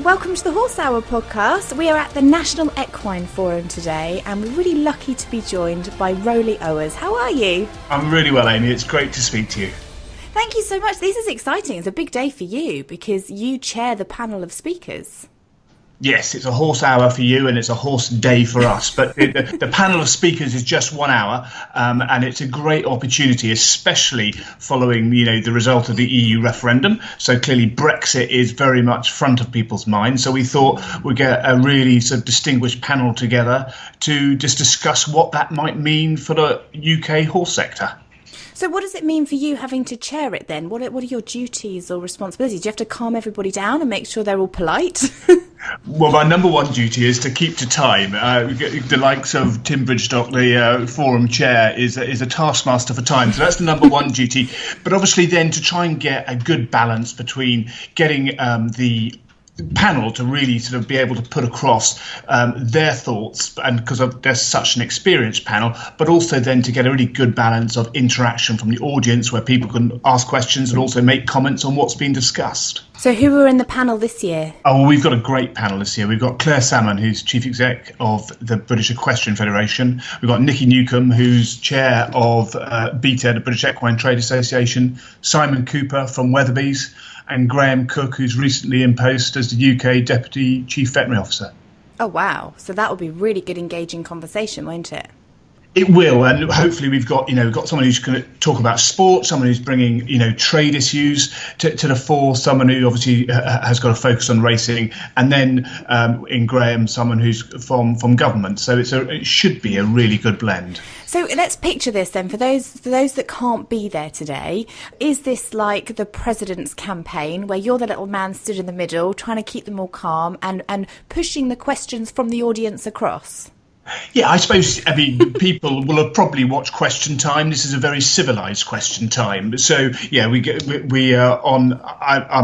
Welcome to the Horse Hour podcast. We are at the National Equine Forum today and we're really lucky to be joined by Roly Owers. How are you? I'm really well, Amy. It's great to speak to you. Thank you so much. This is exciting. It's a big day for you because you chair the panel of speakers. Yes, it's a horse hour for you and it's a horse day for us. But the panel of speakers is just 1 hour and it's a great opportunity, especially following, the result of the EU referendum. So clearly Brexit is very much front of people's minds. So we thought we'd get a really sort of distinguished panel together to just discuss what that might mean for the UK horse sector. So what does it mean for you having to chair it then? What are your duties or responsibilities? Do you have to calm everybody down and make sure they're all polite? Well, my number one duty is to keep to time. The likes of Tim Bridgestock, the forum chair, is a taskmaster for time. So that's the number one duty. But obviously then to try and get a good balance between getting the panel to really sort of be able to put across their thoughts, and because they're such an experienced panel, but also then to get a really good balance of interaction from the audience where people can ask questions and also make comments on what's been discussed. So who were in the panel this year? Oh, well, we've got a great panel this year. We've got Claire Salmon, who's Chief Exec of the British Equestrian Federation. We've got Nikki Newcombe, who's Chair of BTA, the British Equine Trade Association. Simon Cooper from Weatherby's. And Graham Cook, who's recently in post as the UK Deputy Chief Veterinary Officer. Oh, wow. So that will be really good, engaging conversation, won't it? It will, and hopefully we've got someone who's going to talk about sport, someone who's bringing trade issues to the fore, someone who obviously has got a focus on racing, and then in Graham, someone who's from government. So it should be a really good blend. So let's picture this then for those that can't be there today. Is this like the president's campaign where you're the little man stood in the middle trying to keep them all calm and pushing the questions from the audience across? Yeah, I suppose, people will have probably watched Question Time. This is a very civilised Question Time. So, yeah, I'm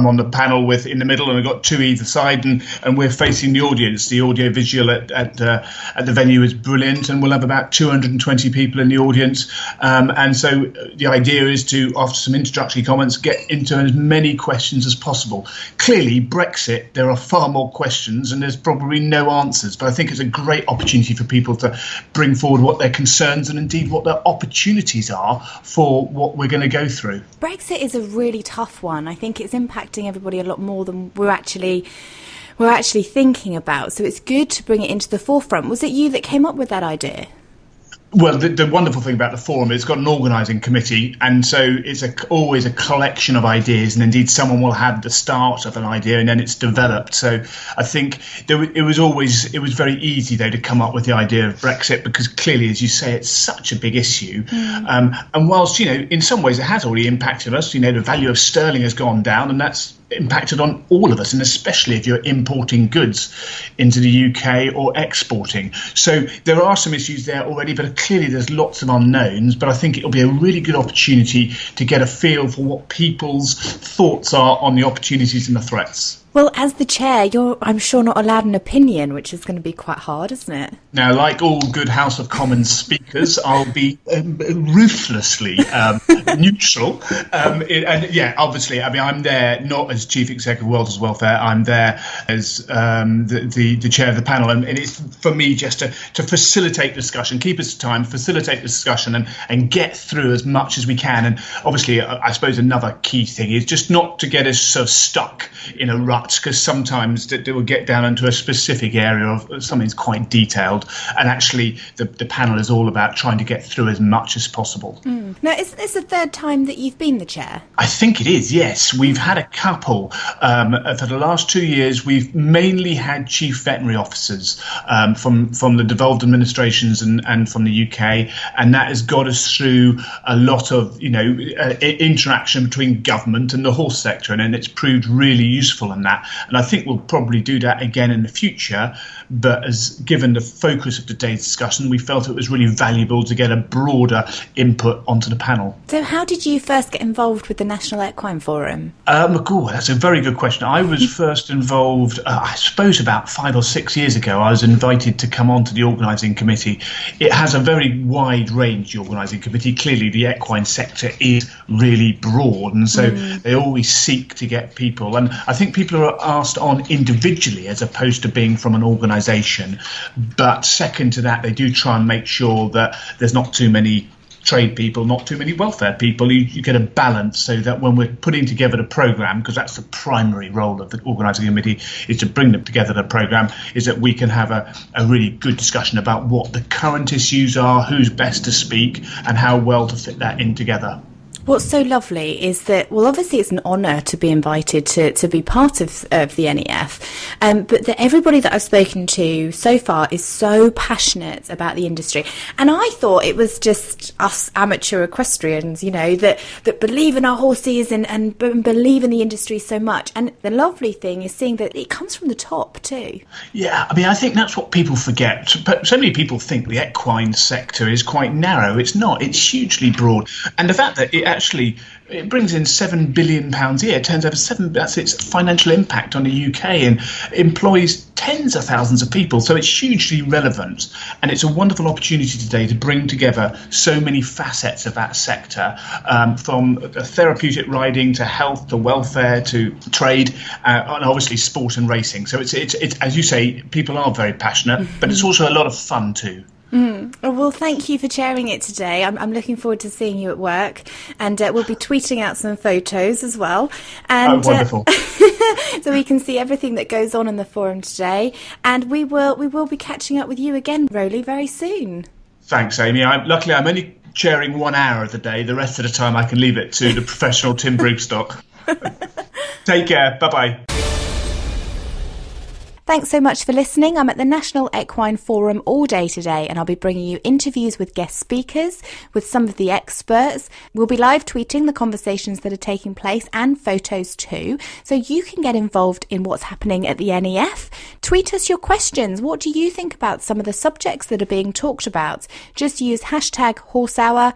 on the panel in the middle and I've got two either side and we're facing the audience. The audio visual at the venue is brilliant and we'll have about 220 people in the audience. And so the idea is to, after some introductory comments, get into as many questions as possible. Clearly, Brexit, there are far more questions and there's probably no answers. But I think it's a great opportunity for people to bring forward what their concerns and indeed what their opportunities are for what we're going to go through. Brexit is a really tough one. I think it's impacting everybody a lot more than we're actually thinking about. So it's good to bring it into the forefront. Was it you that came up with that idea? Well, the wonderful thing about the forum is it's got an organising committee, and so it's always a collection of ideas, and indeed someone will have the start of an idea and then it's developed. So I think it was very easy though to come up with the idea of Brexit because clearly, as you say, it's such a big issue. And whilst in some ways it has already impacted us, the value of sterling has gone down, and that's impacted on all of us, and especially if you're importing goods into the UK or exporting. So there are some issues there already, but clearly there's lots of unknowns. But I think it'll be a really good opportunity to get a feel for what people's thoughts are on the opportunities and the threats. Well, as the chair, you're, I'm sure, not allowed an opinion, which is going to be quite hard, isn't it? Now, like all good House of Commons speakers, I'll be ruthlessly neutral. Obviously, I'm there not as Chief Executive of World Welfare. I'm there as the chair of the panel. And it's for me just to facilitate discussion, keep us to time, facilitate discussion and get through as much as we can. And obviously, I suppose another key thing is just not to get us sort of stuck in a rut, because sometimes they will get down into a specific area of something's quite detailed, and actually the panel is all about trying to get through as much as possible. Now, is this the third time that you've been the chair? I think it is, yes. We've had a couple. For the last 2 years, we've mainly had chief veterinary officers from the devolved administrations and from the UK, and that has got us through a lot of interaction between government and the horse sector, and it's proved really useful in that. And I think we'll probably do that again in the future. But given the focus of today's discussion, we felt it was really valuable to get a broader input onto the panel. So how did you first get involved with the National Equine Forum? That's a very good question. I was first involved, I suppose, about 5 or 6 years ago. I was invited to come onto the organising committee. It has a very wide range, the organising committee. Clearly, the equine sector is really broad, and so they always seek to get people. And I think people people are asked on individually as opposed to being from an organisation. But second to that, they do try and make sure that there's not too many trade people, not too many welfare people. You get a balance so that when we're putting together the programme, because that's the primary role of the organising committee, is to bring them together the programme, is that we can have a really good discussion about what the current issues are, who's best to speak, and how well to fit that in together. What's so lovely is that, well, obviously it's an honour to be invited to be part of the NEF, but that everybody that I've spoken to so far is so passionate about the industry. And I thought it was just us amateur equestrians, that believe in our horses and believe in the industry so much. And the lovely thing is seeing that it comes from the top too. Yeah, I mean, I think that's what people forget. But so many people think the equine sector is quite narrow. It's not. It's hugely broad. And the fact that it brings in £7 billion a year. It turns over that's its financial impact on the UK, and employs tens of thousands of people. So it's hugely relevant. And it's a wonderful opportunity today to bring together so many facets of that sector, from therapeutic riding to health to welfare to trade, and obviously sport and racing. So it's as you say, people are very passionate, but it's also a lot of fun too. Well, thank you for sharing it today. I'm looking forward to seeing you at work, and we'll be tweeting out some photos as well. And, wonderful! So we can see everything that goes on in the forum today, and we will be catching up with you again, Roly, very soon. Thanks, Amy. Luckily, I'm only chairing 1 hour of the day. The rest of the time, I can leave it to the professional Tim Brugstock. Take care. Bye-bye. Thanks so much for listening. I'm at the National Equine Forum all day today, and I'll be bringing you interviews with guest speakers, with some of the experts. We'll be live tweeting the conversations that are taking place and photos too, so you can get involved in what's happening at the NEF. Tweet us your questions. What do you think about some of the subjects that are being talked about? Just use #HorseHour,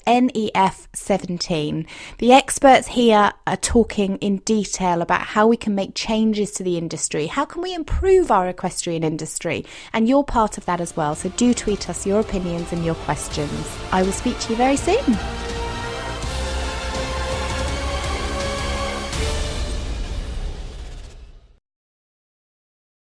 #NEF17. The experts here are talking in detail about how we can make changes to the industry. How can we improve our equestrian industry? And you're part of that as well. So do tweet us your opinions and your questions. I will speak to you very soon.